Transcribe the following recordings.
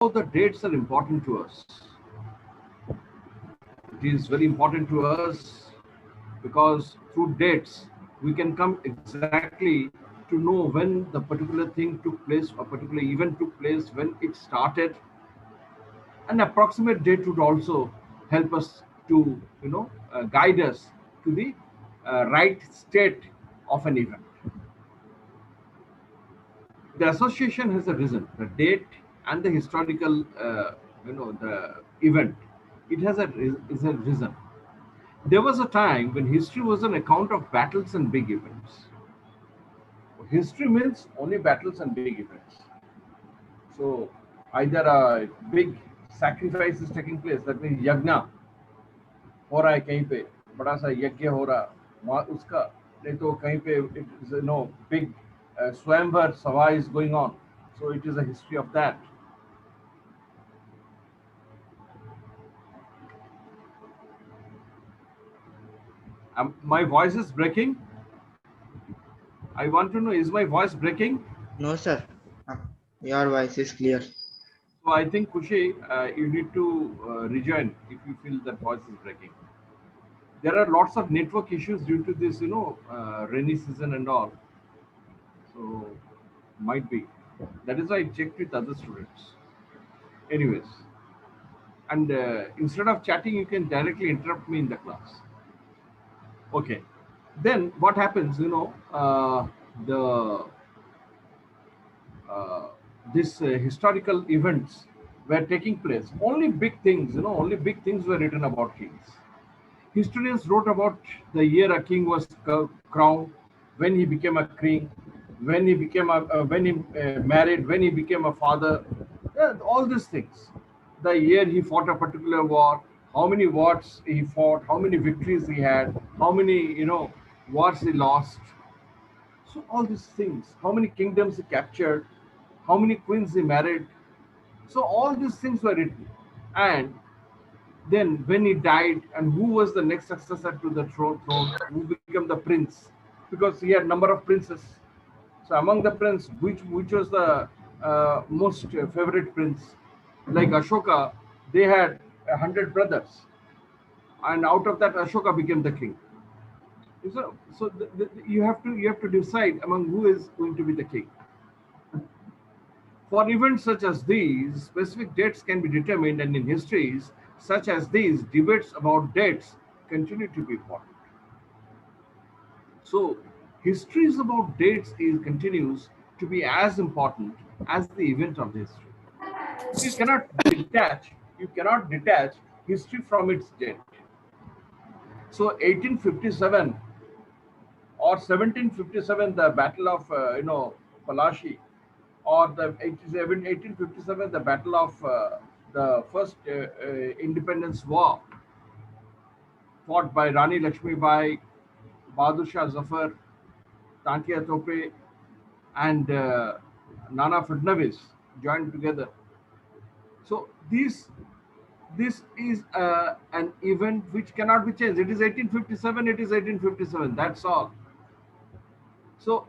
the dates are important to us. It is very important to us because through dates we can come exactly to know when the particular thing took place, a particular event took place, when it started. An approximate date would also help us to, guide us to the right state of an event. The association has arisen, the date and the historical, the event. It has is a reason. There was a time when history was an account of battles and big events. History means only battles and big events. So either a big sacrifice is taking place, that means yagna हो रहा है कहीं पे, बड़ा सा यज्ञ हो रहा वहाँ उसका, नहीं तो कहीं पे it is big swayamvar sabha is going on, so it is a history of that. My voice is breaking. I want to know, is my voice breaking? No, sir. Your voice is clear. So I think Kushi, you need to rejoin if you feel that voice is breaking. There are lots of network issues due to this, rainy season and all. So might be. That is why I checked with other students. Anyways, and instead of chatting, you can directly interrupt me in the class. Okay. Then what happens? The this historical events were taking place. Only big things, only big things were written about kings. Historians wrote about the year a king was crowned, when he became a king, when he became when he married, when he became a father. Yeah, all these things. The year he fought a particular war, how many wars he fought, how many victories he had, how many wars he lost. So all these things, how many kingdoms he captured, how many queens he married. So all these things were written. And then when he died, and who was the next successor to the throne, who became the prince, because he had number of princes. So among the prince, which was the most favorite prince? Like Ashoka, they had 100 brothers, and out of that, Ashoka became the king. So you have to decide among who is going to be the king. For events such as these, specific dates can be determined, and in histories such as these, debates about dates continue to be important. So, histories about dates continues to be as important as the event of the history. You cannot detach history from its date. So, 1857 or 1757, the Battle of Palashi, or the 1857, the Battle of the first independence war, fought by Rani Lakshmi Bai, Bahadur Shah Zafar, Tantiya Tope, and Nana Fadnavis joined together. So this is an event which cannot be changed. It is 1857. It is 1857. That's all. So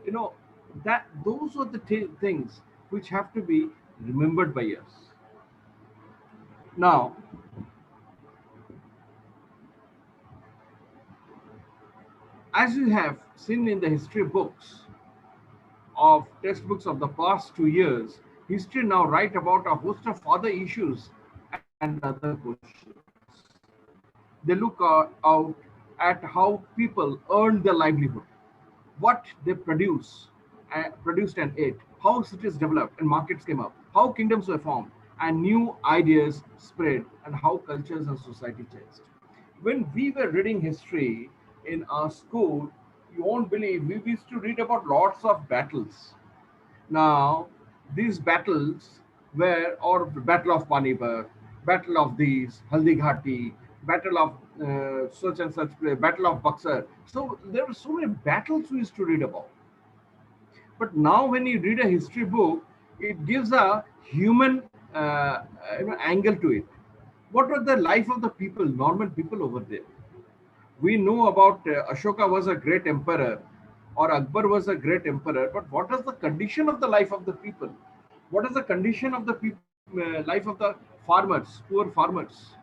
that those are the things which have to be remembered by us. Now, as you have seen in the history books of textbooks of the past 2 years, history now write about a host of other issues and other questions. They look out at how people earned their livelihood, what they produced and ate, how cities developed and markets came up, how kingdoms were formed, and new ideas spread, and how cultures and society changed. When we were reading history in our school, you won't believe, we used to read about lots of battles. Now, these battles were, or Battle of Panipat, Battle of these, Haldi Ghati, Battle of such and such, Battle of Buxar. So there were so many battles we used to read about. But now when you read a history book, it gives a human angle to it. What was the life of the people, normal people over there? We know about Ashoka was a great emperor, or Akbar was a great emperor, but what is the condition of the life of the people? What is the condition of the people life of the farmers, poor farmers,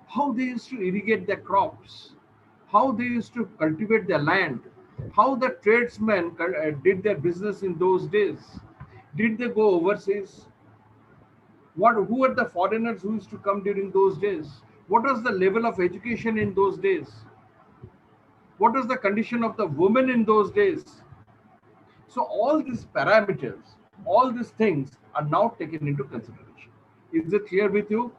how they used to irrigate their crops, how they used to cultivate their land, how the tradesmen did their business in those days. Did they go overseas? Who were the foreigners who used to come during those days? What was the level of education in those days? What was the condition of the women in those days? So all these parameters, all these things are now taken into consideration. Is it clear with you?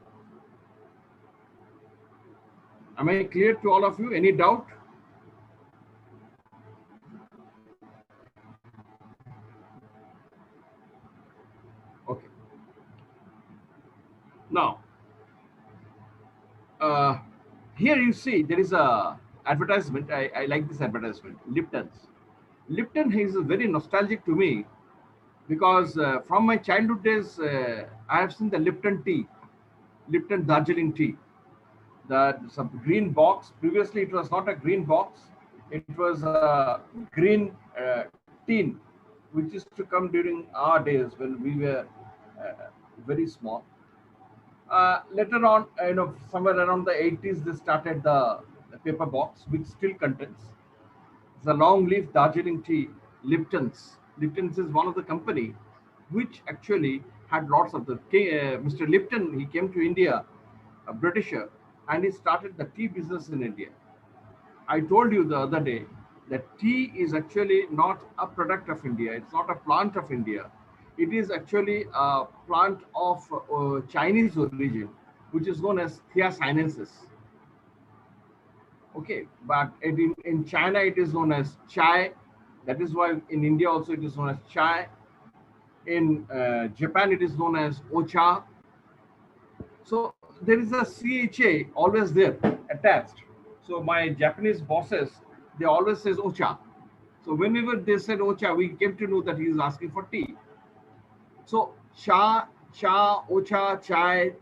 Am I clear to all of you? Any doubt? Okay. Now, uh, here you see there is a advertisement. I like this advertisement. Lipton's. Lipton is very nostalgic to me because from my childhood days, I have seen the Lipton tea, Lipton Darjeeling tea. That some green box. Previously, it was not a green box. It was a green tin, which used to come during our days when we were very small. Later on, somewhere around the 80s, they started the paper box, which still contains the long leaf Darjeeling tea, Lipton's. Lipton's is one of the company which actually had lots of the Mr. Lipton. He came to India, a Britisher, and he started the tea business in India. I told you the other day that tea is actually not a product of India. It's not a plant of India. It is actually a plant of Chinese origin, which is known as Thea sinensis. Okay, but in China it is known as chai. That is why in India also it is known as chai. In Japan it is known as ocha. So there is a CHA always there attached. So my Japanese bosses, they always says ocha. So whenever they said ocha, we came to know that he is asking for tea. So cha, ocha, chai,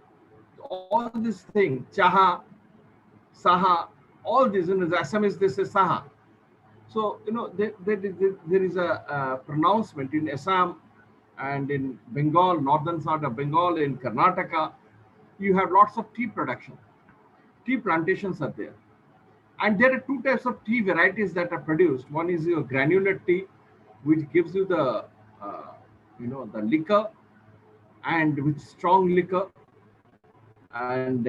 all these things, chaha, saha, all these, Assamese they say saha. So, there is a pronouncement in Assam and in Bengal, northern side of Bengal, in Karnataka. You have lots of tea production. Tea plantations are there. And there are two types of tea varieties that are produced. One is your granular tea, which gives you the liquor, and with strong liquor. And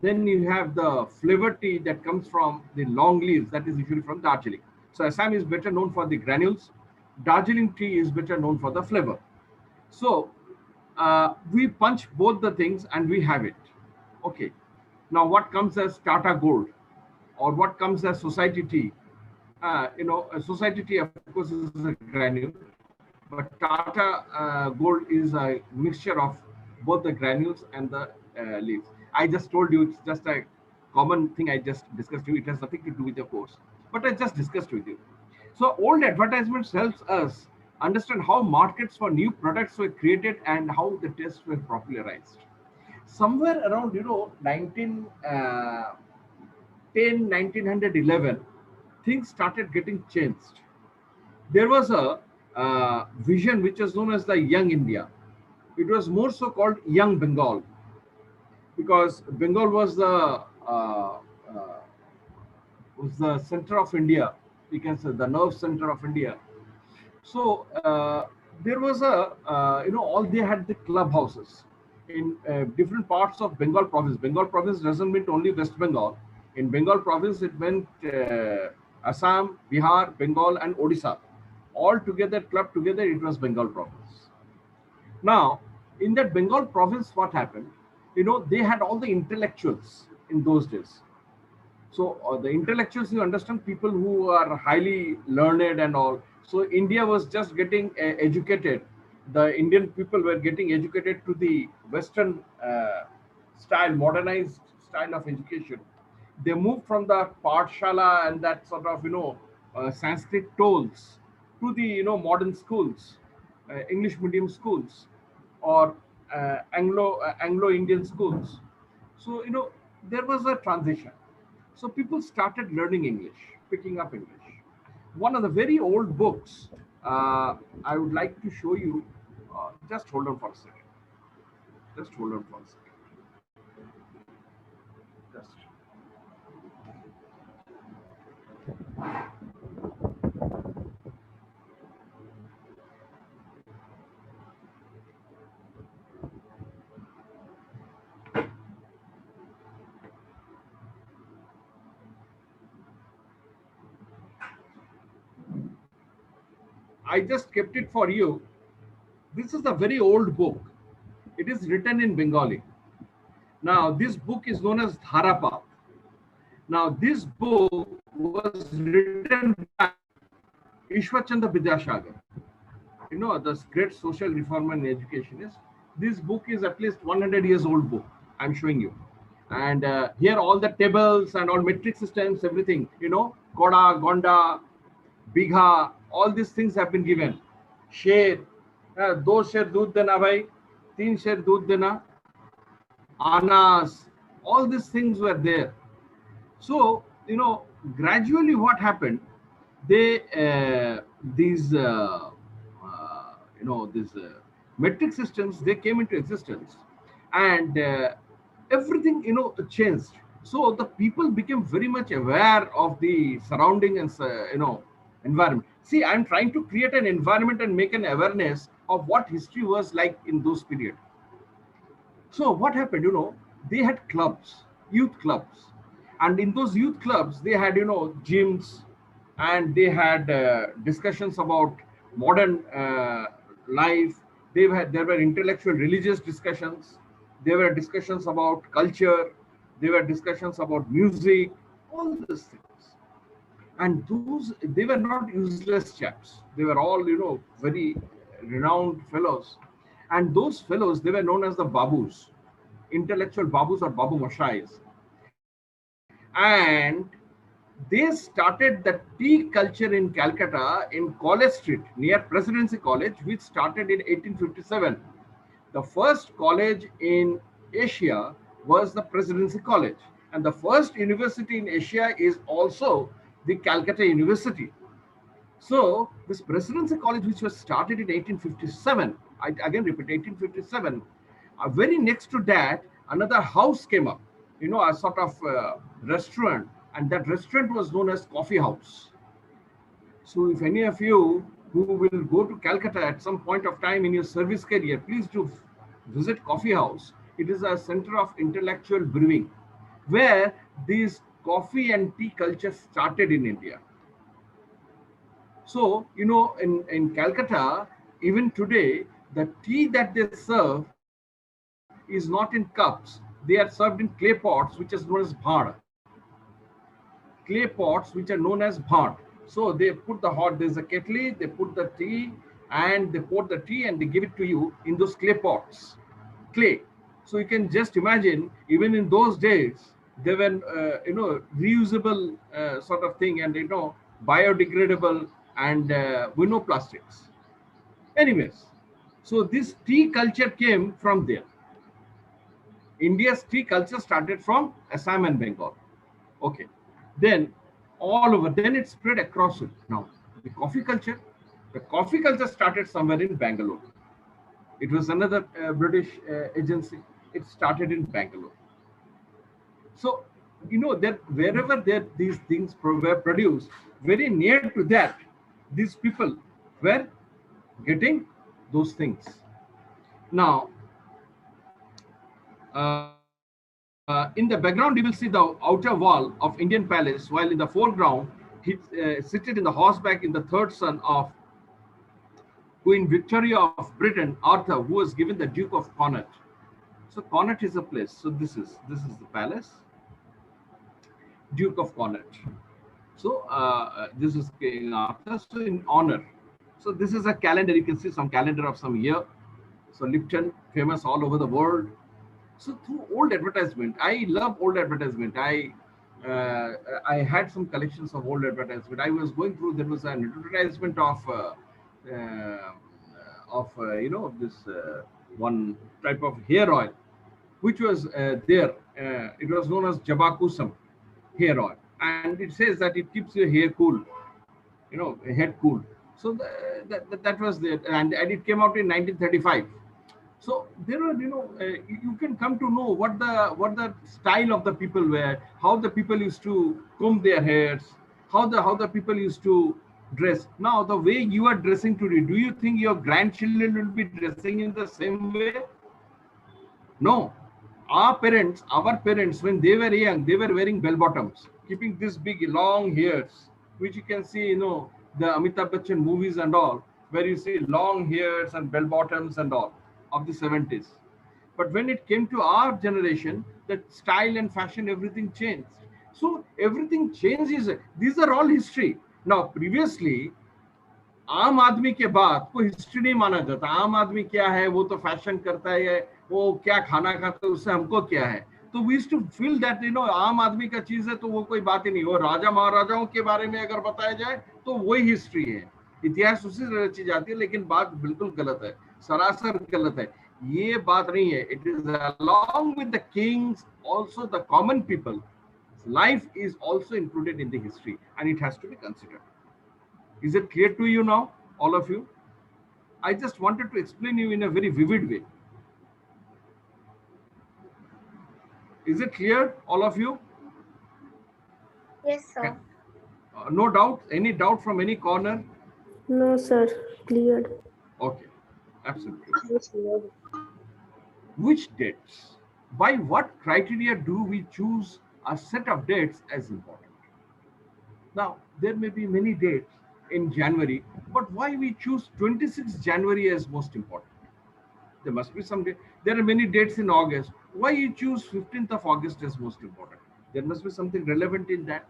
then you have the flavor tea that comes from the long leaves, that is usually from Darjeeling. So Assam is better known for the granules. Darjeeling tea is better known for the flavor. So we punch both the things and we have it. Okay. Now what comes as Tata Gold, or what comes as society tea? A society tea, of course, is a granule, but Tata Gold is a mixture of both the granules and the leaves. I just told you it's just a common thing I just discussed with you. It has nothing to do with your course, but I just discussed with you. So old advertisements helps us understand how markets for new products were created and how the tests were popularized. Somewhere around 1911, things started getting changed. There was a vision which was known as the Young India. It was more so called Young Bengal, because Bengal was the center of India. We can say the nerve center of India. So there was all they had the clubhouses in different parts of Bengal province. Bengal province doesn't mean only West Bengal. In Bengal province, it meant Assam, Bihar, Bengal, and Odisha. All together, clubbed together, it was Bengal province. Now, in that Bengal province, what happened? They had all the intellectuals in those days. So the intellectuals, you understand, people who are highly learned and all. So India was just getting educated. The Indian people were getting educated to the Western style, modernized style of education. They moved from the Pathshala and that sort of Sanskrit tolls to the modern schools, English medium schools, or Anglo Indian schools. So there was a transition. So people started learning English, picking up English. One of the very old books I would like to show you. Just hold on for a second. Just hold on for a second. Just. I just kept it for you. This is a very old book. It is written in Bengali. Now, this book is known as Harappa. Now, this book was written by Ishwachandra Vidyasagar. You know, the great social reformer and educationist. This book is at least 100 years old book. I'm showing you. And here all the tables and all metric systems, everything, you know, Koda, Gonda, Bigha, all these things have been given. Share, do share doodh dena bhai, teen share doodh dena, anas, all these things were there. So, you know, gradually what happened, they, these, these metric systems, they came into existence and everything, you know, changed. So the people became very much aware of the surrounding and, environment. See, I'm trying to create an environment and make an awareness of what history was like in those periods. So what happened, you know, they had clubs, youth clubs, and in those youth clubs, they had, you know, gyms, and they had discussions about modern life. There were intellectual, religious discussions. There were discussions about culture. There were discussions about music, all these things. And those, they were not useless chaps. They were all, you know, very renowned fellows. And those fellows, they were known as the babus, intellectual babus or babu mashais. And they started the tea culture in Calcutta in College Street near Presidency College, which started in 1857. The first college in Asia was the Presidency College, and the first university in Asia is also the Calcutta University. So this Presidency College, which was started in 1857, I again repeat, 1857, very next to that, another house came up, you know, a sort of restaurant, and that restaurant was known as Coffee House. So if any of you who will go to Calcutta at some point of time in your service career, please do visit Coffee House. It is a center of intellectual brewing, where these coffee and tea culture started in India. So, you know, in Calcutta, even today, the tea that they serve is not in cups. They are served in clay pots, which is known as bhad. Clay pots, which are known as bhad. So they put the hot, there's a kettle, they put the tea, and they pour the tea and they give it to you in those clay pots. Clay. So you can just imagine, even in those days, they were, reusable sort of thing, and, you know, biodegradable, and we know plastics. Anyways, so this tea culture came from there. India's tea culture started from Assam and Bengal. Okay. Then all over, then it spread across it. Now, the coffee culture started somewhere in Bangalore. It was another British agency. It started in Bangalore. So, you know, that wherever there these things were produced, very near to that, these people were getting those things. Now, in the background, you will see the outer wall of Indian palace, while in the foreground, he seated in the horseback in the third son of Queen Victoria of Britain, Arthur, who was given the Duke of Connaught. So Connaught is a place. So this is the palace, Duke of Connaught. So this is King Arthur. So in honor. So this is a calendar. You can see some calendar of some year. So Lipton, famous all over the world. So through old advertisement, I love old advertisement. I had some collections of old advertisement. I was going through. There was an advertisement of this one type of hair oil, which was there. It was known as Jabakusam hair oil, and it says that it keeps your hair cool, you know, head cool. So that was there, and it came out in 1935. So there are, you can come to know what the style of the people were, how the people used to comb their hairs, how the people used to dress. Now, the way you are dressing today, do you think your grandchildren will be dressing in the same way? No. Our parents, when they were young, they were wearing bell bottoms, keeping this big long hairs, which you can see, the Amitabh Bachchan movies and all, where you see long hairs and bell bottoms and all of the 70s. But when it came to our generation, the style and fashion, everything changed. So everything changes. These are all history. Now, previously, आम आदमी के बाद कोई history नहीं माना जाता। आम आदमी क्या है, वो तो फैशन करता है, वो क्या खाना खाता है, उससे हमको क्या है। तो we used to feel that आम आदमी का चीज है तो वो कोई बात ही नहीं। वो राजा महाराजाओं के बारे में अगर बताया जाए तो वही हिस्ट्री है, इतिहास उसी से रची जाती है। लेकिन बात बिल्कुल गलत है, सरासर गलत है। ये बात नहीं है। It is along with the kings also the common people life is also included in the history and it has to be considered. Is it clear to you now, all of you? I just wanted to explain you in a very vivid way. Is it clear, all of you? Yes, sir. No doubt? Any doubt from any corner? No, sir. Cleared. Okay, absolutely. Yes, Lord. Which dates? By what criteria do we choose a set of dates as important? Now, there may be many dates in January, but why we choose 26th January as most important? There must be some date. There are many dates in August. Why you choose 15th of August as most important? There must be something relevant in that.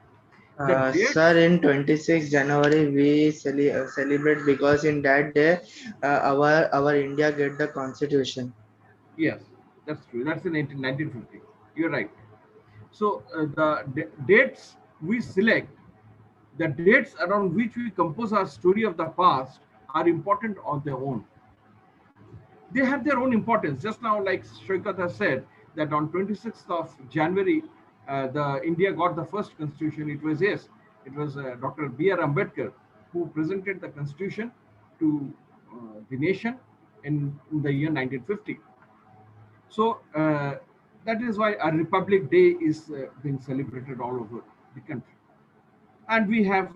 The dates, Sir, in 26 January we celebrate because in that day our India get the constitution. yes, that's true. That's in 1950. You're right. So the dates we select, the dates around which we compose our story of the past are important on their own. They have their own importance. Just now, like Shoikat has said, that on 26th of January, the India got the first constitution. It was, yes, it was Dr. B.R. Ambedkar who presented the constitution to the nation in the year 1950. So that is why a Republic Day is being celebrated all over the country. And we have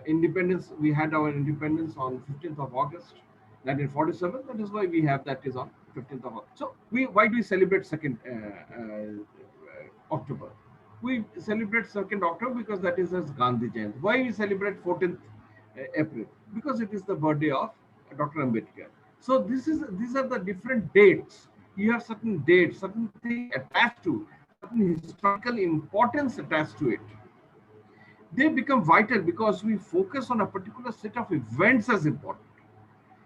independence. We had our independence on 15th of August, 1947. That is why we have that is on 15th of August. So why do we celebrate 2nd October? We celebrate 2nd October because that is as Gandhi Jayanti. Why we celebrate 14th April? Because it is the birthday of Dr. Ambedkar. So these are the different dates. You have certain dates, certain thing attached to, certain historical importance attached to it. They become vital because we focus on a particular set of events as important.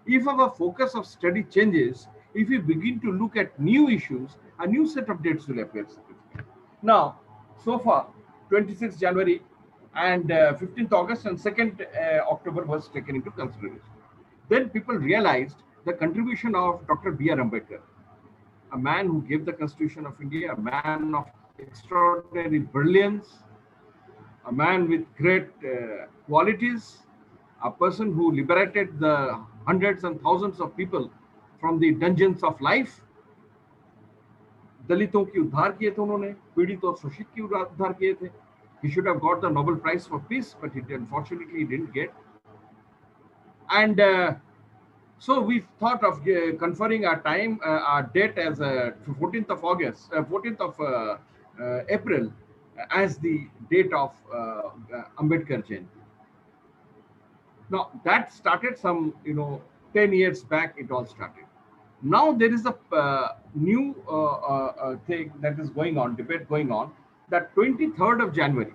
If our focus of study changes, if we begin to look at new issues, a new set of dates will appear. Now, so far, 26th January and 15th August and 2nd October was taken into consideration. Then people realized the contribution of Dr. B.R. Ambedkar, a man who gave the Constitution of India, a man of extraordinary brilliance, a man with great qualities, a person who liberated the hundreds and thousands of people from the dungeons of life. दलितों की उद्धार किए थे उन्होंने, पीड़ित और शोषित की उद्धार किए थे. He should have got the Nobel Prize for Peace, but he unfortunately didn't get. And so we thought of conferring our date as 14th of August, 14th of April as the date of Ambedkar Jayanti. Now that started some, 10 years back. It all started. Now there is a new thing that is going on, debate going on. That 23rd of January,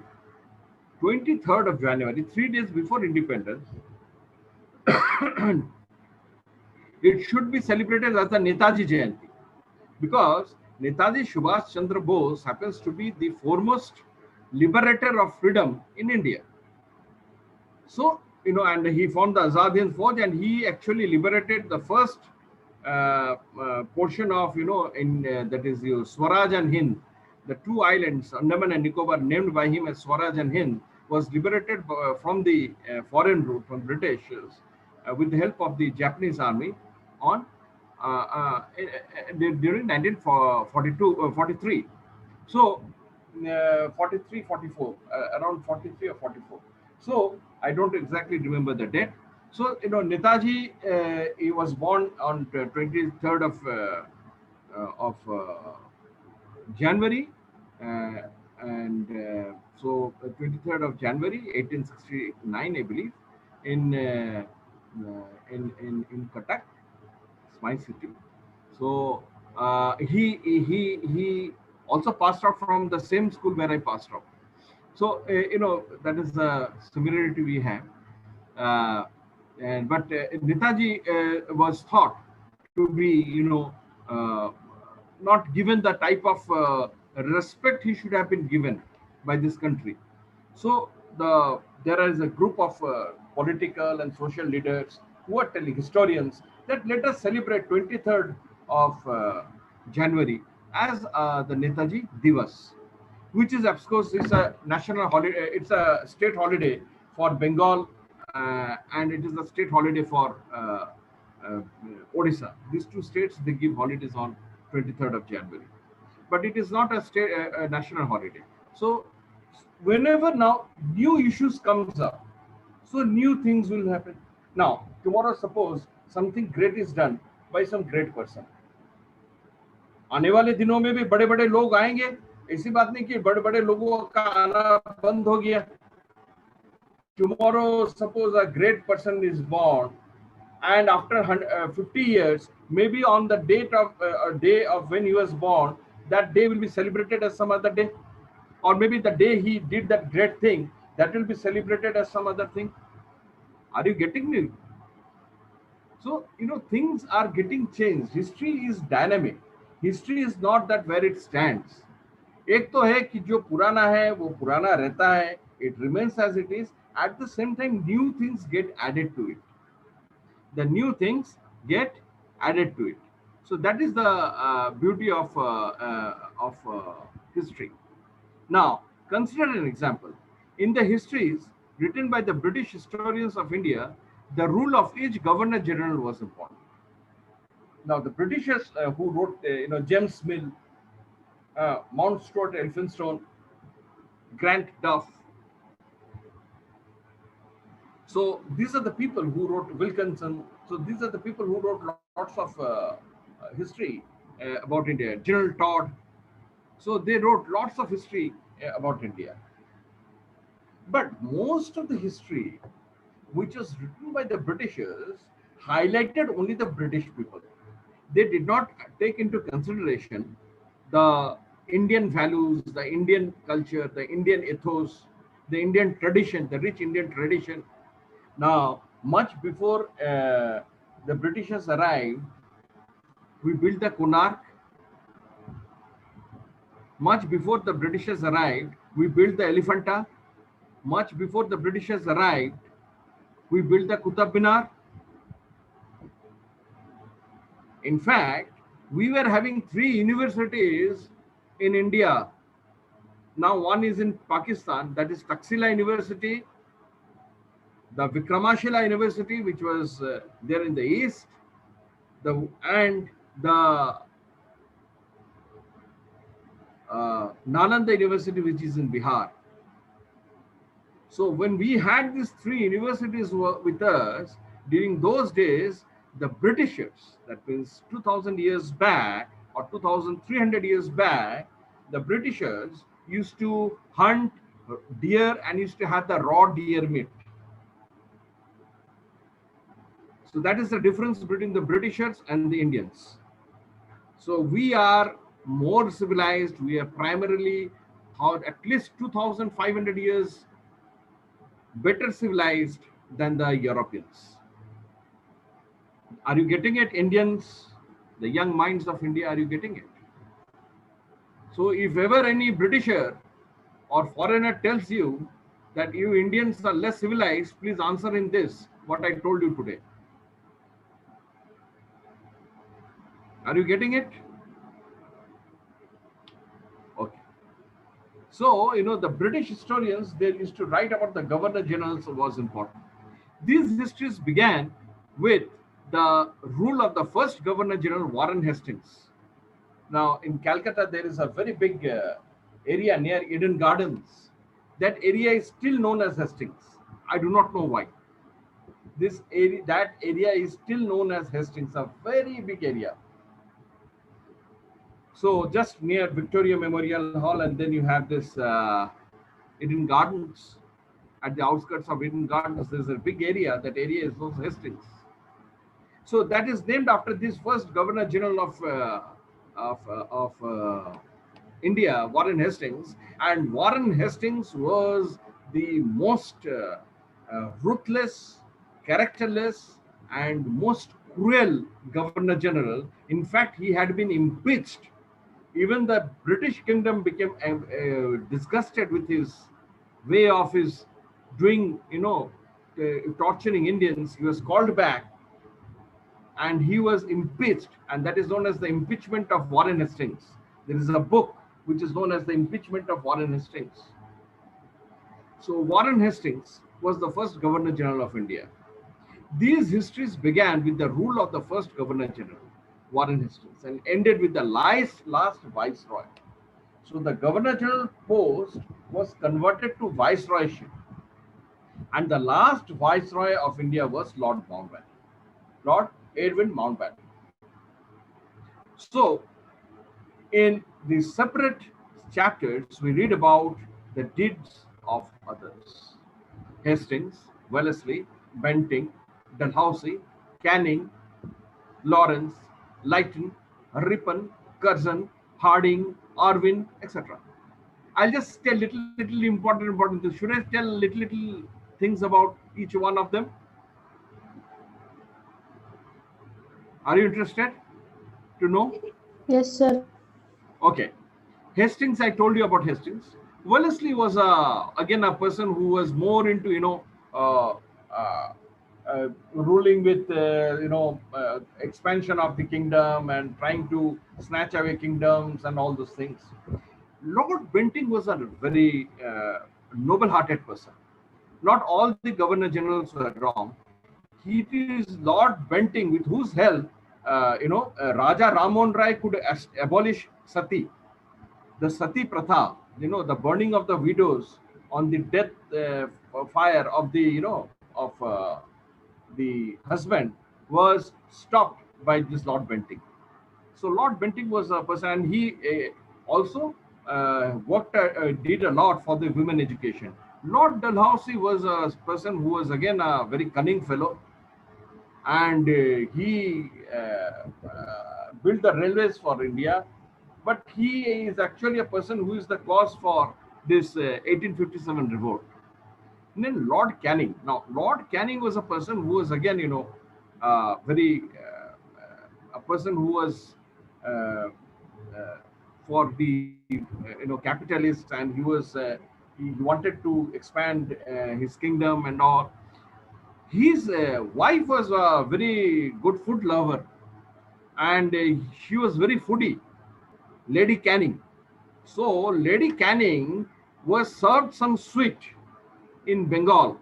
3 days before independence, it should be celebrated as the Netaji Jayanti, because Netaji Subhash Chandra Bose happens to be the foremost liberator of freedom in India. So, and he formed the Azad Hind Fauj, and he actually liberated the first portion of, that is Swaraj and Hind, the two islands, Andaman and Nicobar, named by him as Swaraj and Hind, was liberated from the foreign route, from British, with the help of the Japanese army on during 1942 43. So 43 44, around 43 or 44. So I don't exactly remember the date. So Netaji, he was born on 23rd of January, uh, and so 23rd of January 1869, I believe, in in Cuttack, it's my city. So he also passed out from the same school where I passed out. So that is the similarity we have. Uh, and but Netaji was thought to be uh, not given the type of respect he should have been given by this country. So there is a group of political and social leaders who are telling historians that let us celebrate 23rd of January as the Netaji Divas, which is of course is a national holiday. It's a state holiday for Bengal, and it is a state holiday for uh, Odisha. These two states, they give holidays on 23rd of January, but it is not a state a national holiday. So whenever now new issues comes up, so new things will happen. Now tomorrow, suppose something great is done by some great person, आने वाले दिनों में भी बड़े बड़े लोग आएंगे. ऐसी बात नहीं कि बड़े बड़े लोगों का आना बंद हो गया. Tomorrow, suppose a great person is born, and after 50 years, maybe on the date of day of when he was born, that day will be celebrated as some other day, or maybe the day he did that great thing, that will be celebrated as some other thing. Are you getting me? So things are getting changed. History is dynamic. History is not that where it stands. एक तो है कि जो पुराना है वो पुराना रहता है, it remains as it is. At the same time, new things get added to it. The new things get added to it. So that is the beauty of history. Now, consider an example. In the histories written by the British historians of India, the rule of each governor general was important. Now, the Britishers who wrote, James Mill, Mount Stuart Elphinstone, Grant Duff. So these are the people who wrote Wilkinson. So these are the people who wrote lots of history about India. General Todd. So they wrote lots of history about India. But most of the history which was written by the Britishers highlighted only the British people. They did not take into consideration the Indian values, the Indian culture, the Indian ethos, the Indian tradition, the rich Indian tradition. Now, much before the Britishers arrived, we built the Konark. Much before the Britishers arrived, we built the Elephanta. Much before the Britishers arrived, we built the Qutub Minar. In fact, we were having 3 universities in India. Now one is in Pakistan, that is Taxila University, the Vikramashila University, which was there in the east, and the Nalanda University, which is in Bihar. So when we had these 3 universities with us, during those days, the Britishers, that means 2000 years back or 2300 years back, the Britishers used to hunt deer and used to have the raw deer meat. So that is the difference between the Britishers and the Indians. So we are more civilized. We are primarily at least 2500 years better civilized than the Europeans. Are you getting it, Indians? The young minds of India, are you getting it? So if ever any Britisher or foreigner tells you that you Indians are less civilized, please answer in this, what I told you today. Are you getting it? Okay. So, the British historians, they used to write about the governor generals was important. These histories began with the rule of the first Governor General Warren Hastings. Now, in Calcutta, there is a very big area near Eden Gardens. That area is still known as Hastings. I do not know why. That area is still known as Hastings, a very big area. So just near Victoria Memorial Hall, and then you have this Eden Gardens. At the outskirts of Eden Gardens, there's a big area. That area is also Hastings. So that is named after this first Governor General of India, Warren Hastings. And Warren Hastings was the most ruthless, characterless, and most cruel Governor General. In fact, he had been impeached. Even the British Kingdom became disgusted with his way of his doing, torturing Indians. He was called back and he was impeached, and that is known as the impeachment of Warren Hastings. There is a book which is known as the impeachment of Warren Hastings. So Warren Hastings was the first Governor General of India. These histories began with the rule of the first Governor General, Warren Hastings, and ended with the last Viceroy. So the Governor General post was converted to Viceroyship. And the last Viceroy of India was Lord Mountbatten, Lord Edwin Mountbatten. So in the separate chapters, we read about the deeds of others. Hastings, Wellesley, Bentinck, Dalhousie, Canning, Lawrence, Lytton, Ripon, Curzon, Harding, Irvine, etc. I'll just tell little important things. Should I tell little things about each one of them? Are you interested to know? Yes, sir. Okay. Hastings, I told you about Hastings. Wellesley was again a person who was more into ruling with expansion of the kingdom and trying to snatch away kingdoms and all those things. Lord Bentinck was a very noble-hearted person. Not all the Governor Generals were wrong. It is Lord Bentinck with whose help Raja Rammohn Rai could abolish sati, the sati pratha, the burning of the widows on the death fire of the husband was stopped by this Lord Bentinck. So Lord Bentinck was a person, and he also did a lot for the women education. Lord Dalhousie was a person who was again a very cunning fellow, and he built the railways for India. But he is actually a person who is the cause for this 1857 revolt. And then Lord Canning. Now, Lord Canning was a person who was again, very a person who was for the capitalists, and he was he wanted to expand his kingdom and all. His wife was a very good food lover, and she was very foodie, Lady Canning. So Lady Canning was served some sweet in Bengal,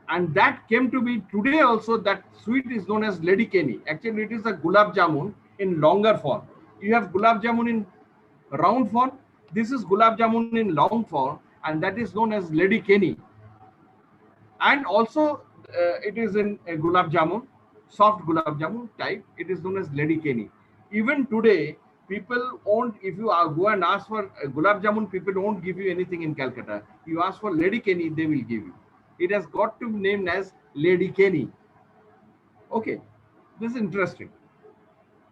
and that came to be today also. That sweet is known as Lady Canning. Actually, it is a gulab jamun in longer form. You have gulab jamun in round form. This is gulab jamun in long form, and that is known as Lady Canning. And also, it is in a gulab jamun, soft gulab jamun type. It is known as Lady Canning. Even today, people won't, if you go and ask for gulab jamun, people won't give you anything in Calcutta. You ask for Lady Canning, they will give you. It has got to be named as Lady Canning. Okay, this is interesting.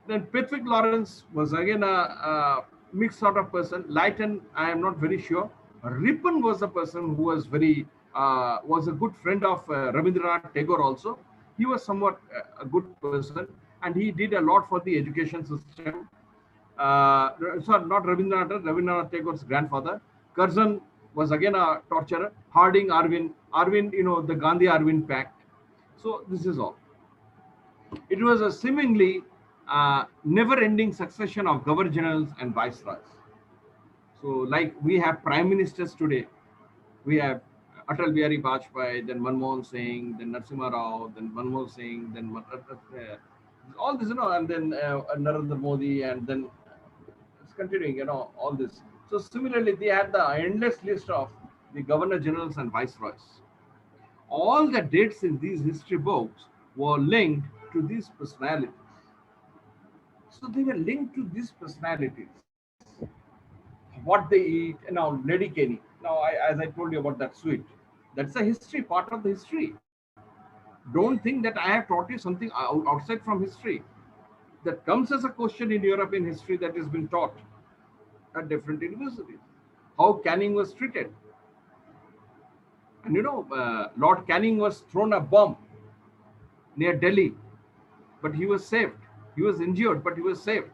Then Pickwick Lawrence was again a mixed sort of person. Lytton, I am not very sure. Ripon was a person who was very was a good friend of Rabindranath Tagore also. He was somewhat a good person, and he did a lot for the education system. Sorry, not Rabindranath Tagore's grandfather. Curzon was again a torturer. Harding, Irvine, the Gandhi-Irvine Pact. So this is all. It was a seemingly never-ending succession of governor generals and viceroys. So like we have prime ministers today, we have Atal Bihari Vajpayee, then Manmohan Singh, then Narasimha Rao, then Manmohan Singh, then all this, and then Narendra Modi, and then it's continuing, all this. So similarly, they had the endless list of the governor generals and viceroys. All the dates in these history books were linked to these personalities. So they were linked to these personalities. What they eat, Lady Kenny. Now, as I told you about that sweet, that's a history, part of the history. Don't think that I have taught you something outside from history. That comes as a question in European history that has been taught at different universities. How Canning was treated. And Lord Canning was thrown a bomb near Delhi, but he was saved. He was injured, but he was saved.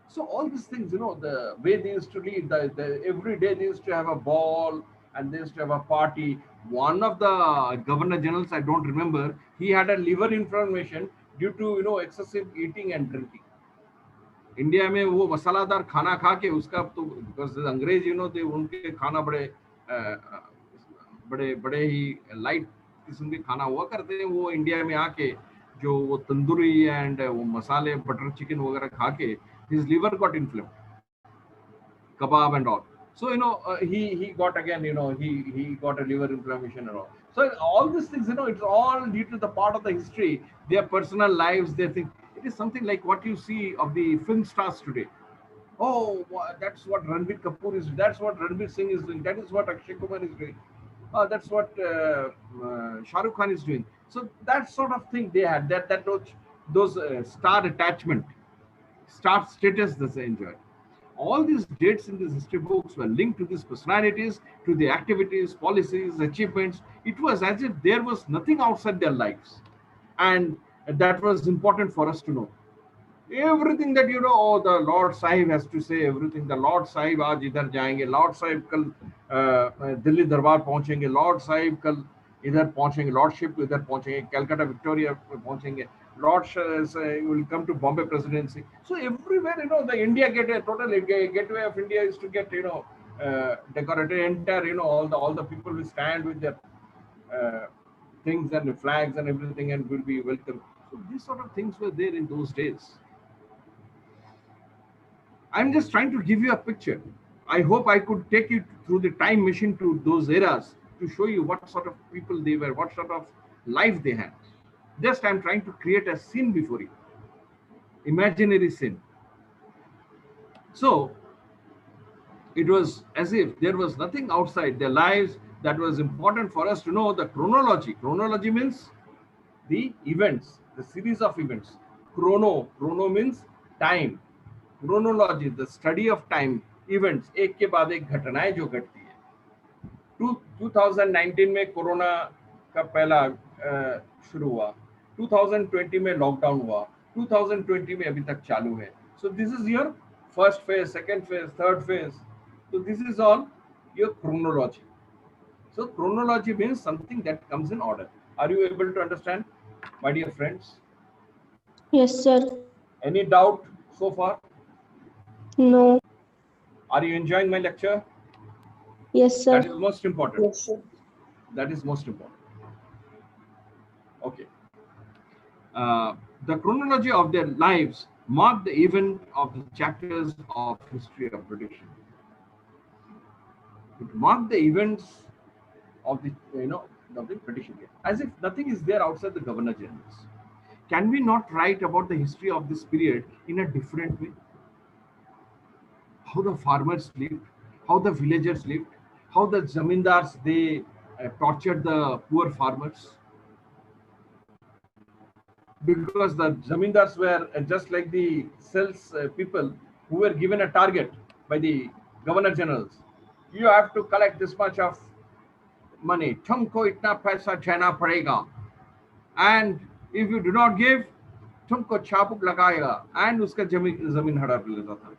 So all these things, the way they used to lead, every day they used to have a ball and they used to have a party. One of the governor generals, I don't remember, he had a liver inflammation due to excessive eating and drinking. India में वो मसालादार खाना खा के उसका तो because अंग्रेज दे उनके खाना बड़े बड़े ही लाइट किस्म के खाना हुआ करते हैं. वो इंडिया में आके जो वो तंदूरी एंड वो मसाले बटर चिकन वगैरह खा के his liver got inflamed, kebab and all. So he got again, he got a liver inflammation and all. So all these things, it's all due to the part of the history, their personal lives, their thing. It is something like what you see of the film stars today. Oh, that's what Ranbir Kapoor is. That's what Ranbir Singh is doing. That is what Akshay Kumar is doing. That's what Shah Rukh Khan is doing. So that sort of thing they had. Those star attachment, star status that they enjoyed. All these dates in these history books were linked to these personalities, to the activities, policies, achievements. It was as if there was nothing outside their lives. And that was important for us to know. Everything that the Lord Sahib has to say, everything. The Lord Sahib आज इधर जाएंगे, Lord Sahib कल दिल्ली दरबार पहुंचेंगे, Lord Sahib कल इधर पहुंचेंगे, Lordship इधर पहुंचेंगे, Calcutta Victoria पहुंचेंगे, Lord will come to Bombay Presidency. So everywhere, the India gateway, total gateway of India is to get, decorated entire, all the people will stand with their things and the flags and everything and will be welcome. So these sort of things were there in those days. I'm just trying to give you a picture. I hope I could take you through the time machine to those eras to show you what sort of people they were, what sort of life they had. Just I'm trying to create a scene before you, imaginary scene. So it was as if there was nothing outside their lives that was important for us to know. The chronology. Chronology means the events, the series of events. Chrono means time. Chronology, the study of time, events, एक के बाद एक घटनाएं जो घटती है. 2019 में corona का पहला शुरू हुआ, 2020 में लॉकडाउन हुआ, 2020 में अभी तक चालू है. So this is your first phase, second phase, third phase. So this is all your chronology. So chronology means something that comes in order. Are you able to understand, my dear friends? Yes, sir. Any doubt so far? No. Are you enjoying my lecture? Yes, sir. That is most important. Yes, sir. That is most important. Okay. The chronology of their lives mark the event of the chapters of history of British India. It marked the events of the of the British India, as if nothing is there outside the governor generals. Can we not write about the history of this period in a different way? How the farmers lived, how the villagers lived, how the zamindars they tortured the poor farmers. Because the zamindars were just like the sales people who were given a target by the governor generals. You have to collect this much of money. तुमको इतना पैसा देना पड़ेगा. And if you do not give, तुमको चाबुक लगाएगा. And उसका जमीन हड़प लेता था.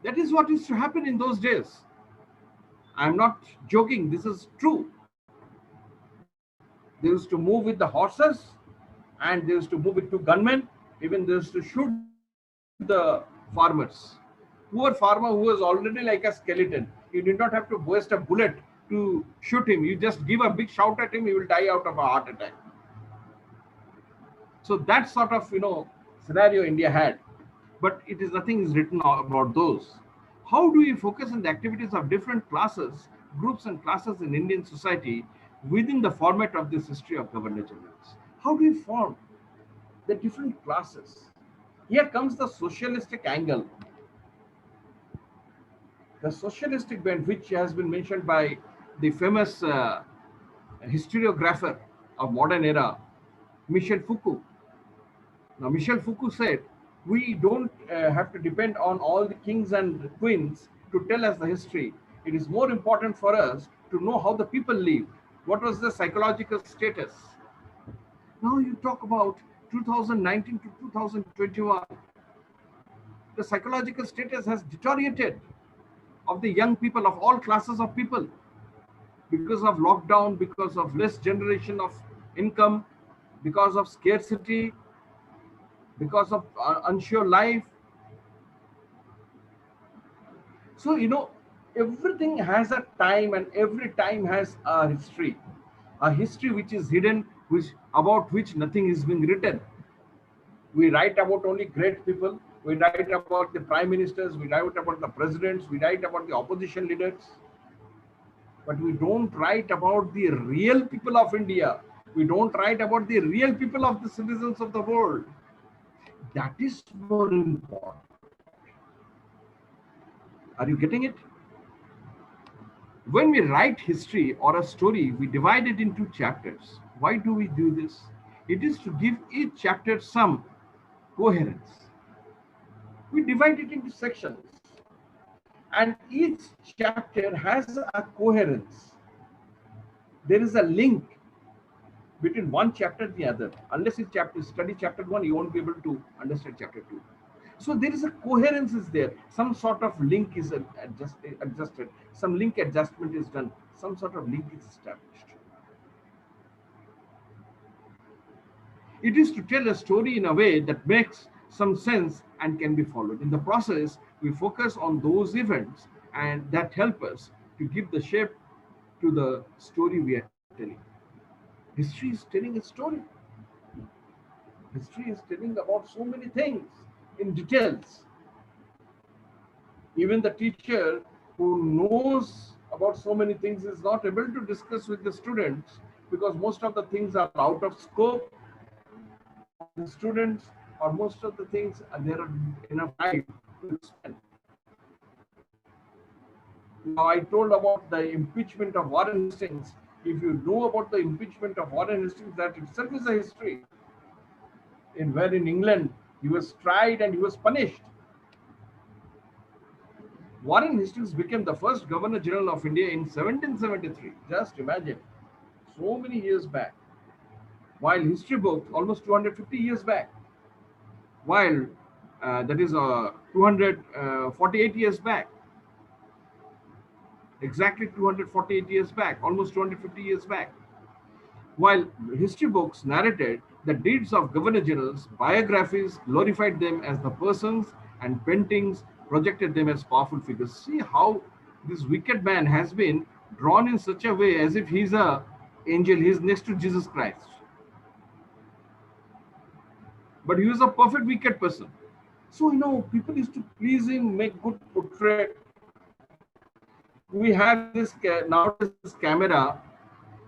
That is what used to happen in those days. I'm not joking. This is true. They used to move with the horses, and they used to move it to gunmen. Even they used to shoot the farmers. Poor farmer who was already like a skeleton. He did not have to waste a bullet to shoot him. You just give a big shout at him, he will die out of a heart attack. So that sort of scenario India had, but it is nothing is written about those. How do we focus on the activities of different classes, groups, and classes in Indian society within the format of this history of governor generals? How do we form the different classes? Here comes the socialistic angle. The socialistic bent, which has been mentioned by the famous historiographer of modern era, Michel Foucault. Now, Michel Foucault said, we don't have to depend on all the kings and queens to tell us the history. It is more important for us to know how the people lived. What was the psychological status? Now you talk about 2019 to 2021. The psychological status has deteriorated of the young people, of all classes of people, because of lockdown, because of less generation of income, because of scarcity, because of unsure life. So everything has a time, and every time has a history which is hidden, which about which nothing is being written. We write about only great people, we write about the prime ministers, we write about the presidents, we write about the opposition leaders, but we don't write about the real people of India. We don't write about the real people of the citizens of the world. That is more important. Are you getting it? When we write history or a story, we divide it into chapters. Why do we do this? It is to give each chapter some coherence. We divide it into sections, and each chapter has a coherence. There is a link between one chapter and the other. Unless you study chapter 1, you won't be able to understand chapter 2. So there is a coherence is there. Some sort of link is adjusted. Some link adjustment is done. Some sort of link is established. It is to tell a story in a way that makes some sense and can be followed. In the process, we focus on those events and that help us to give the shape to the story we are telling. History is telling a story. History is telling about so many things in details. Even the teacher who knows about so many things is not able to discuss with the students, because most of the things are out of scope of the students, or most of the things there are enough time to explain. Now, I told about the impeachment of Warren Hastings. If you know about the impeachment of Warren Hastings, that itself is a history. Where in England he was tried and he was punished. Warren Hastings became the first Governor General of India in 1773. Just imagine, so many years back. While history books, almost 250 years back. While that is 248 years back. Exactly 248 years back, almost 250 years back. While history books narrated the deeds of governor generals, biographies glorified them as the persons, and paintings projected them as powerful figures. See how this wicked man has been drawn in such a way as if he's an angel, he's next to Jesus Christ. But he was a perfect wicked person. So, people used to please him, make good portrait. We have this, nowadays, this camera.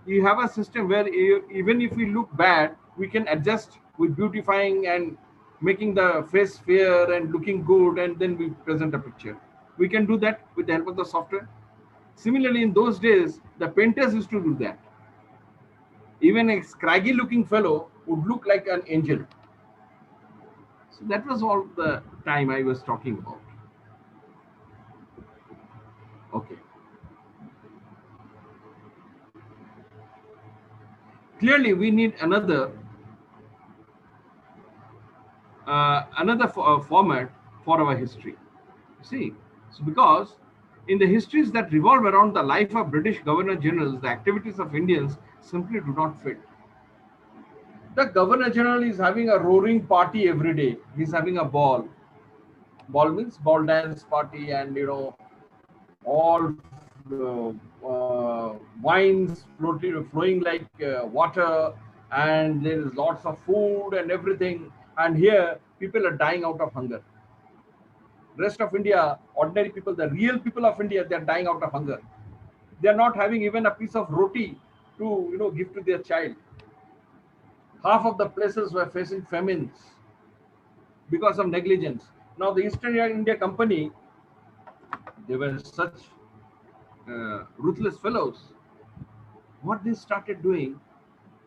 You have a system where even if we look bad, we can adjust with beautifying and making the face fair and looking good, and then we present a picture. We can do that with the help of the software. Similarly, in those days, the painters used to do that. Even a scraggy looking fellow would look like an angel. So that was all the time I was talking about. Okay. Clearly, we need another format for our history. See, so because in the histories that revolve around the life of British Governor Generals, the activities of Indians simply do not fit. The Governor General is having a roaring party every day. He's having a ball. Ball means ball dance party, and all wines flowing like water, and there is lots of food and everything. And here, people are dying out of hunger. Rest of India, ordinary people, the real people of India, they are dying out of hunger. They are not having even a piece of roti to give to their child. Half of the places were facing famines because of negligence. Now the Eastern India Company, they were such ruthless fellows. What they started doing,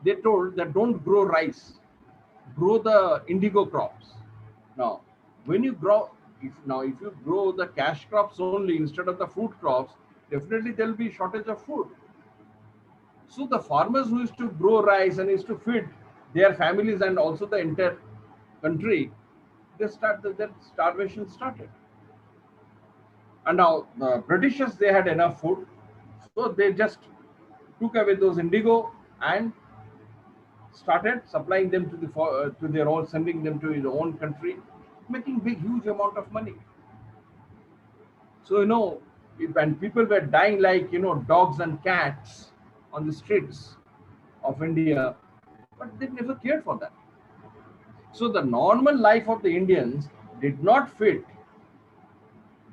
they told that don't grow rice, grow the indigo crops. Now, when you grow, if you grow the cash crops only instead of the food crops, definitely there will be shortage of food. So the farmers who used to grow rice and used to feed their families and also the entire country, that starvation started. And now the Britishers, they had enough food, so they just took away those indigo and started supplying them to their own, sending them to their own country, making huge amount of money. So when people were dying like dogs and cats on the streets of India, but they never cared for that. So the normal life of the Indians did not fit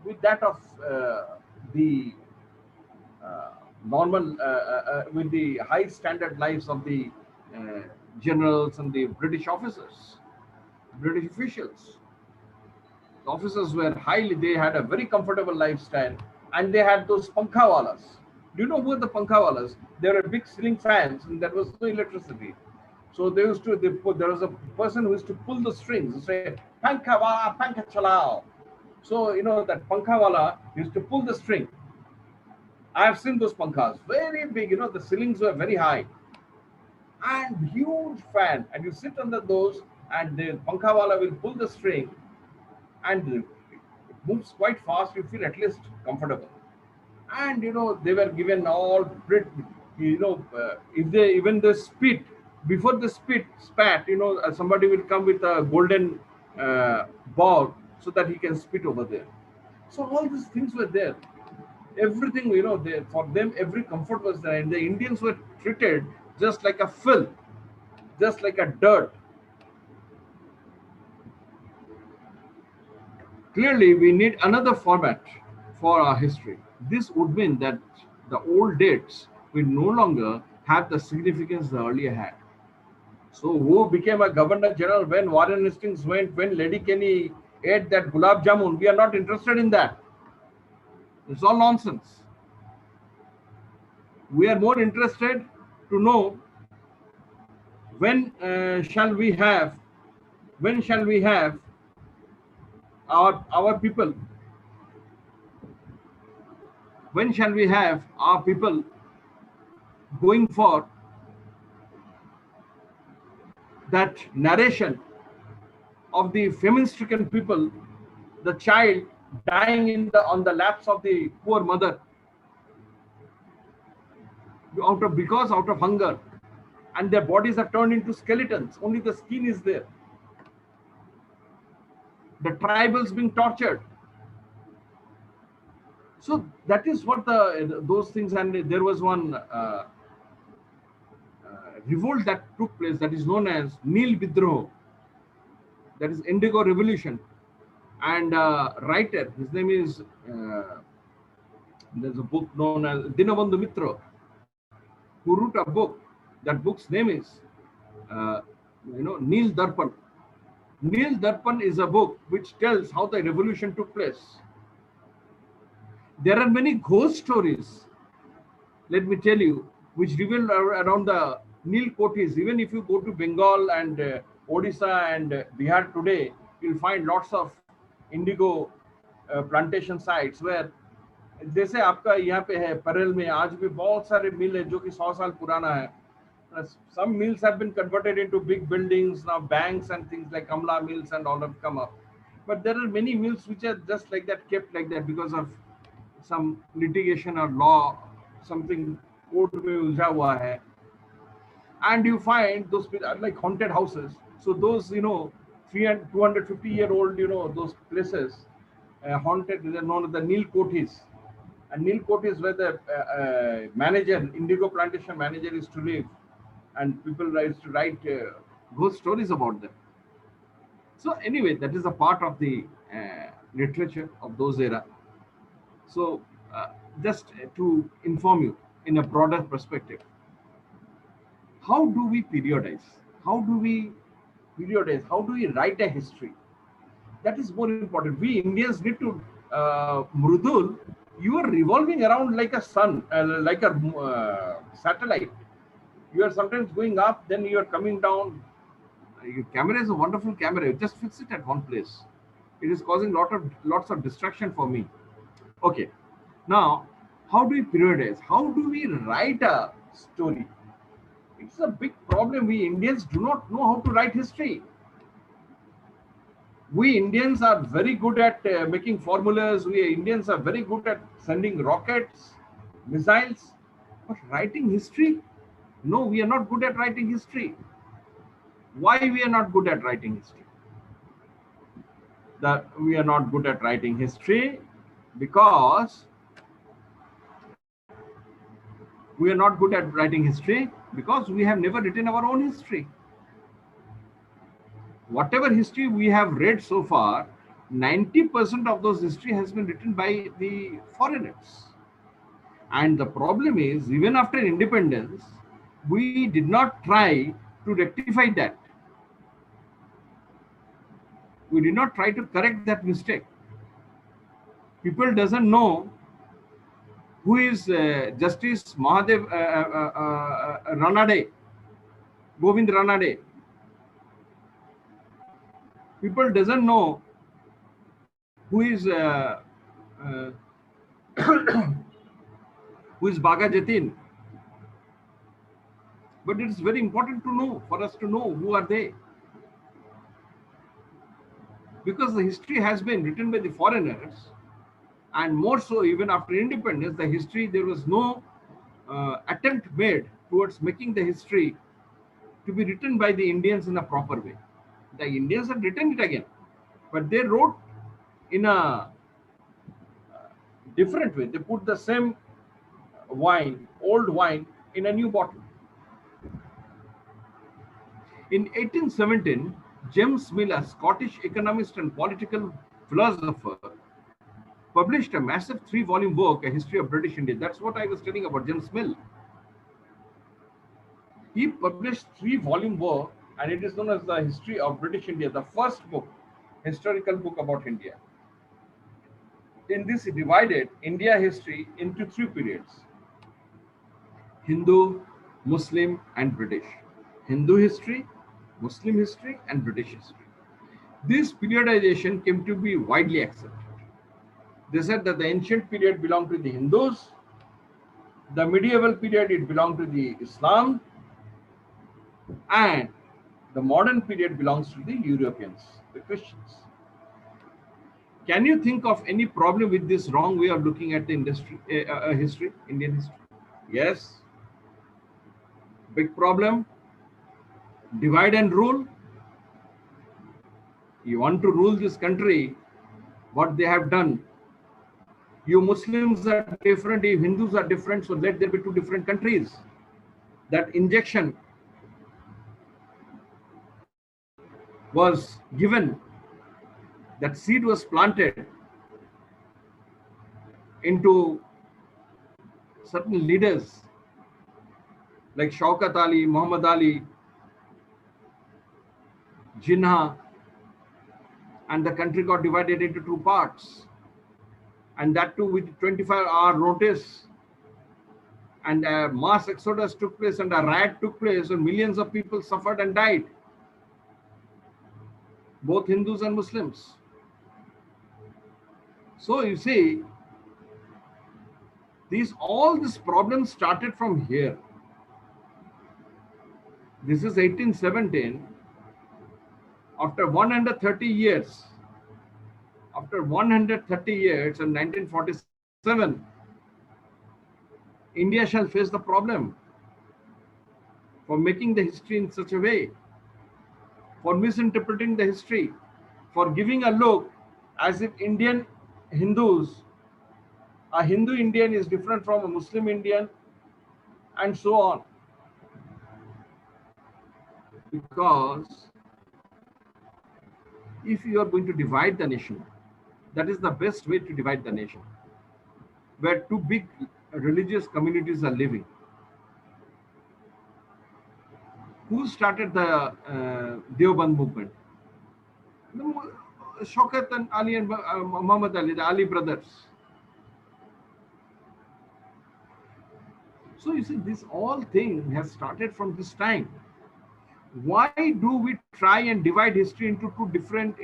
with that of the normal with the high standard lives of the uh, generals and the British officers, British officials. The officers were they had a very comfortable lifestyle, and they had those pankhawalas. Do you know who are the pankhawalas? There were big ceiling fans, and there was no electricity. So there was a person who used to pull the strings, say, pankhawa, pankha chalao. So, that pankhawala used to pull the string. I have seen those pankhas, very big, the ceilings were very high and huge fan. And you sit under those, and the pankhawala will pull the string, and it moves quite fast. You feel at least comfortable. And they were given all if they even the spit, before the spat, somebody will come with a golden ball so that he can spit over there. So all these things were there. Everything, for them, every comfort was there, and the Indians were treated just like a filth, just like a dirt. Clearly, we need another format for our history. This would mean that the old dates will no longer have the significance the earlier had. So, who became a governor general when Warren Hastings went, when Lady Kenny ate that gulab jamun? We are not interested in that. It's all nonsense. We are more interested to know when shall we have our people, when shall we have our people going for that narration of the famine-stricken people, the child dying on the laps of the poor mother out of hunger, and their bodies are turned into skeletons. Only the skin is there. The tribals being tortured. So that is what those things. And there was one revolt that took place that is known as Neel Bidroh, that is Indigo Revolution. And writer, his name is there's a book known as Dinabandhu Mitra, who wrote a book. That book's name is Neel Darpan. Neel Darpan is a book which tells how the revolution took place. There are many ghost stories, let me tell you, which reveal around the Neel Kotis. Even if you go to Bengal and Odisha and Bihar today, you'll find lots of indigo plantation sites where जैसे आपका यहाँ पे है परेल में आज भी बहुत सारे मिल है जो कि 100 साल पुराना है. Some mills have been converted into big buildings now, banks and things like Kamla mills and all have come up. But there are many mills which are just like that, kept like that because of some litigation or law, something court में उलझा हुआ है. And you find those like haunted houses. So those 250-year-old those places haunted, they're known as the Neel Kotis. And Nilkot is where the manager, Indigo plantation manager, is to live, and people used to write ghost stories about them. So anyway, that is a part of the literature of those era. So just to inform you in a broader perspective, how do we periodize? How do we periodize? How do we write a history? That is more important. We Indians need to, Mrudul, you are revolving around like a sun, like a satellite. You are sometimes going up, then you are coming down. Your camera is a wonderful camera. Just fix it at one place. It is causing lots of distraction for me. Okay. Now, how do we periodize? How do we write a story? It's a big problem. We Indians do not know how to write history. We Indians are very good at making formulas. We Indians are very good at sending rockets, missiles. But writing history? No, we are not good at writing history. Why we are not good at writing history? That we are not good at writing history because we are not good at writing history because we have never written our own history. Whatever history we have read so far, 90% of those history has been written by the foreigners. And the problem is, even after independence, we did not try to rectify that. We did not try to correct that mistake. People doesn't know who is Justice Mahadev Ranade, Govind Ranade. People doesn't know who is who is Baga Jatin. But it's very important to know, for us to know who are they. Because the history has been written by the foreigners, and more so even after independence, the history, there was no attempt made towards making the history to be written by the Indians in a proper way. The Indians had written it again, but they wrote in a different way. They put the same wine, old wine, in a new bottle. In 1817, James Mill, a Scottish economist and political philosopher, published a massive 3-volume book, A History of British India. That's what I was telling about James Mill. He published 3-volume book, and it is known as the History of British India, the first book, historical book about India. In this, he divided India history into 3 periods: Hindu, Muslim, and British. Hindu history, Muslim history, and British history. This periodization came to be widely accepted. They said that the ancient period belonged to the Hindus, the medieval period it belonged to the Islam, and the modern period belongs to the Europeans, the Christians. Can you think of any problem with this wrong way of looking at the history, Indian history? Yes. Big problem. Divide and rule. You want to rule this country, what they have done. You Muslims are different, you Hindus are different, so let there be 2 different countries. That injection was given, that seed was planted into certain leaders like Shaukat Ali, Muhammad Ali, Jinnah, and the country got divided into 2 parts. And that too with 25-hour notice. And a mass exodus took place and a riot took place, and millions of people suffered and died. Both Hindus and Muslims. So you see, all these problems started from here. This is 1817. After 130 years, in 1947, India shall face the problem for making the history in such a way, for misinterpreting the history, for giving a look as if Indian Hindus A Hindu Indian is different from a Muslim Indian, and so on. Because if you are going to divide the nation, that is the best way to divide the nation, where two big religious communities are living. Who started the Deoband movement? Shaukat and Ali and Muhammad Ali, the Ali brothers. So you see, this all thing has started from this time. Why do we try and divide history into different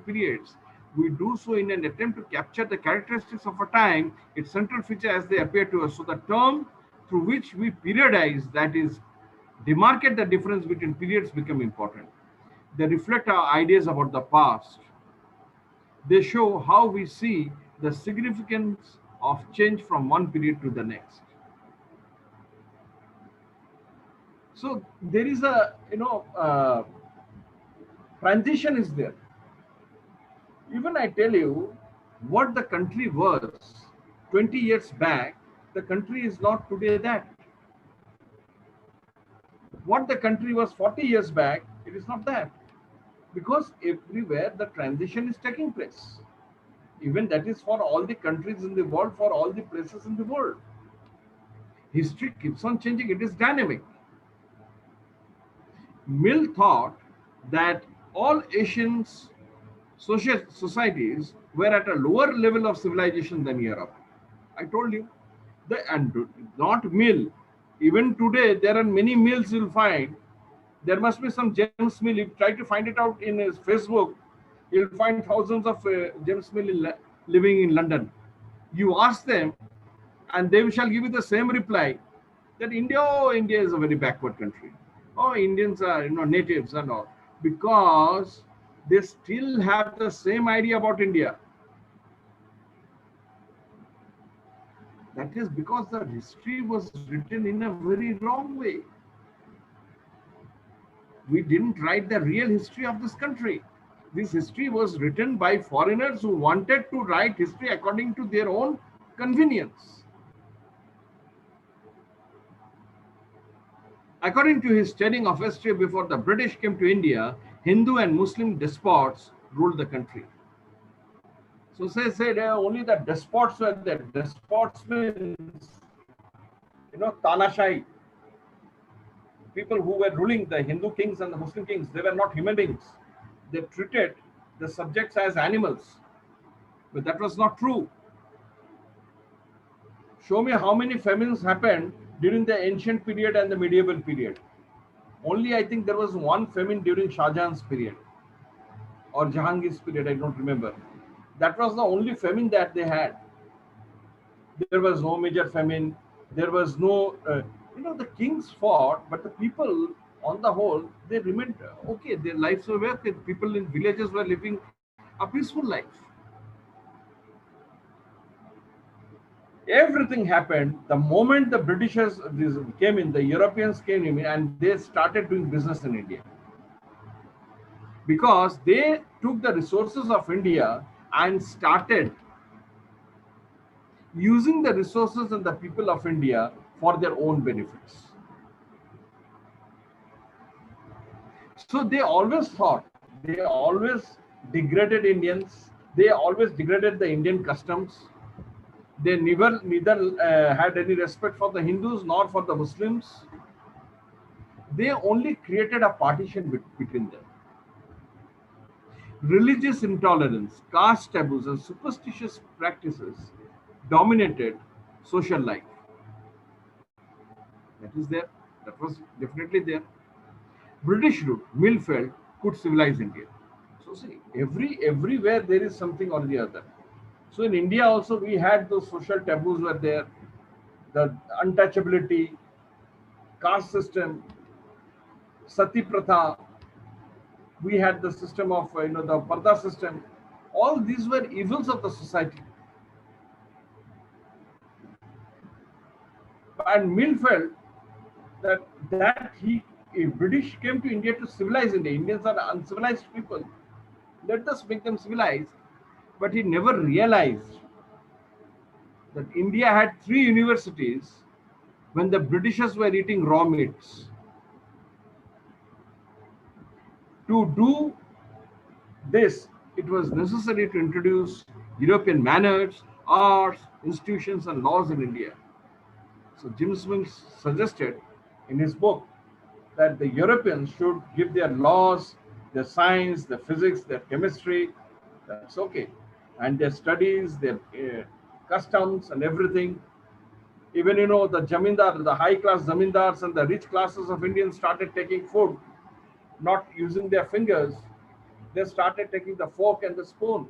periods? We do so in an attempt to capture the characteristics of a time, its central feature as they appear to us. So the term through which we periodize, that is, demarcate the difference between periods, become important. They reflect our ideas about the past. They show how we see the significance of change from one period to the next. So there is a transition is there. Even I tell you what the country was 20 years back, the country is not today that. What the country was 40 years back, it is not that. Because everywhere the transition is taking place. Even that is for all the countries in the world, for all the places in the world. History keeps on changing, it is dynamic. Mill thought that all Asian societies were at a lower level of civilization than Europe. I told you. And not mill. Even today, there are many mills you'll find. There must be some James Mill. If you try to find it out in his Facebook, you'll find thousands of James Mill living in London. You ask them, and they shall give you the same reply that India is a very backward country. Oh, Indians are natives and all, because they still have the same idea about India. That is because the history was written in a very wrong way. We didn't write the real history of this country. This history was written by foreigners who wanted to write history according to their own convenience. According to his telling of history, before the British came to India, Hindu and Muslim despots ruled the country. So say only the despots were there. Despots means, Tanashai. People who were ruling, the Hindu kings and the Muslim kings, they were not human beings. They treated the subjects as animals. But that was not true. Show me how many famines happened during the ancient period and the medieval period. Only I think there was one famine during Shah Jahan's period or Jahangir's period, I don't remember. That was the only famine that they had. There was no major famine. There was no, the kings fought, but the people on the whole, they remained okay. Their lives were okay. People in villages were living a peaceful life. Everything happened the moment the Britishers came in, the Europeans came in, and they started doing business in India. Because they took the resources of India and started using the resources and the people of India for their own benefits. So they always thought, they always degraded Indians, they always degraded the Indian customs. They neither had any respect for the Hindus nor for the Muslims. They only created a partition between them. Religious intolerance, caste taboos, and superstitious practices dominated social life. That is there. That was definitely there. British rule, Mill felt, could civilize India. So see, everywhere there is something or the other. So in India also we had those social taboos were there, the untouchability, caste system, sati pratha. We had the system of the parda system. All these were evils of the society. And Mill felt that if British came to India to civilize India, Indians are uncivilized people. Let us make them civilized. But he never realized that India had 3 universities when the Britishers were eating raw meats. To do this, it was necessary to introduce European manners, arts, institutions, and laws in India. So Jim Smith suggested in his book that the Europeans should give their laws, their science, their physics, their chemistry. That's okay, and their studies, their customs, and everything. Even the zamindar, the high class zamindars and the rich classes of Indians started taking food, not using their fingers. They started taking the fork and the spoon.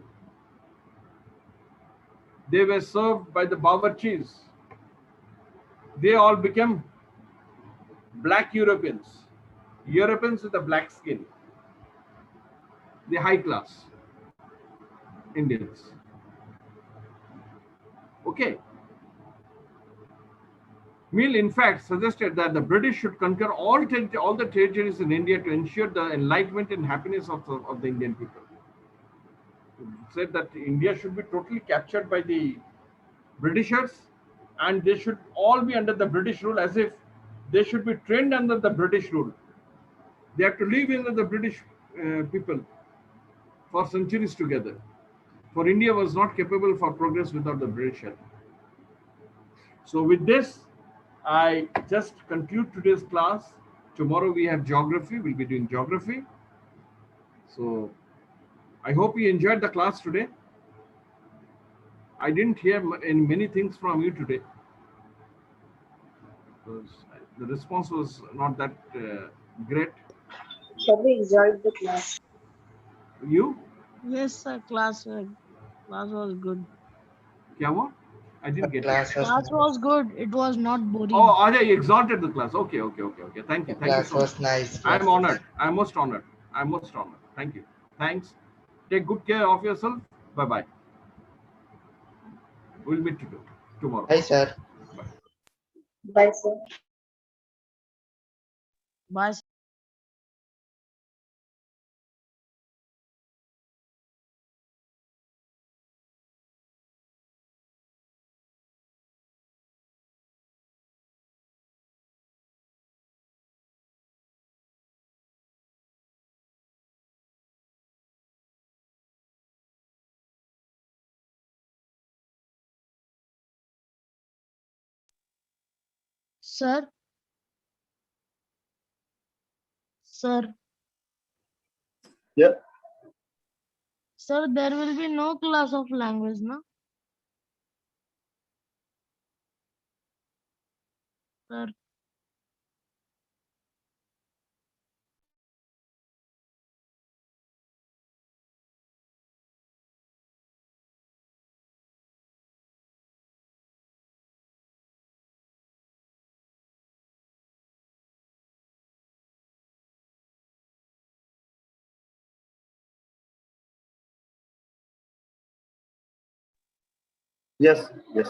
They were served by the bawarchis. They all became black Europeans, Europeans with a black skin, the high class Indians. Okay. Mill, in fact, suggested that the British should conquer all the territories in India to ensure the enlightenment and happiness of the Indian people. He said that India should be totally captured by the Britishers, and they should all be under the British rule, as if they should be trained under the British rule. They have to live under the British people for centuries together. For India was not capable for progress without the British help. So with this, I just conclude today's class. Tomorrow we have geography. We'll be doing geography. So I hope you enjoyed the class today. I didn't hear many things from you today, because the response was not that great. Sir, we enjoyed the class. You? Yes, sir. Class was good. Kya hua? I didn't get it. Class was good. It was not boring. Oh, Ajay, you exalted the class. Okay. Thank you. Thank you Class so much. was nice. I'm honored. I'm most honored. Thank you. Thanks. Take good care of yourself. Bye-bye. We'll meet tomorrow. Hi, sir. Bye, sir. Bye. Sir. Sir. Yeah. Sir, there will be no class of language, no? Sir. Yes. Yes.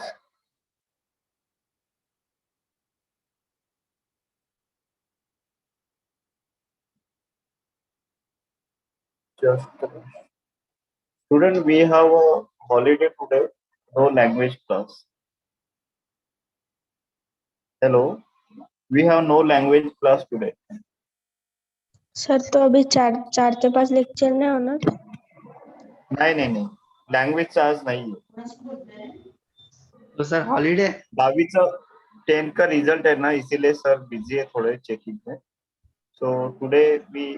Just student, we have a holiday today. No language class. Hello. We have no language class today. Sir तो अभी 4 से 5 lecture नहीं होना. नहीं. Language आज नाही है. तो सर हॉलीडे 10th का रिजल्ट है ना, इसीलिए सर बिजी है थोड़े चेकिंग में. So today we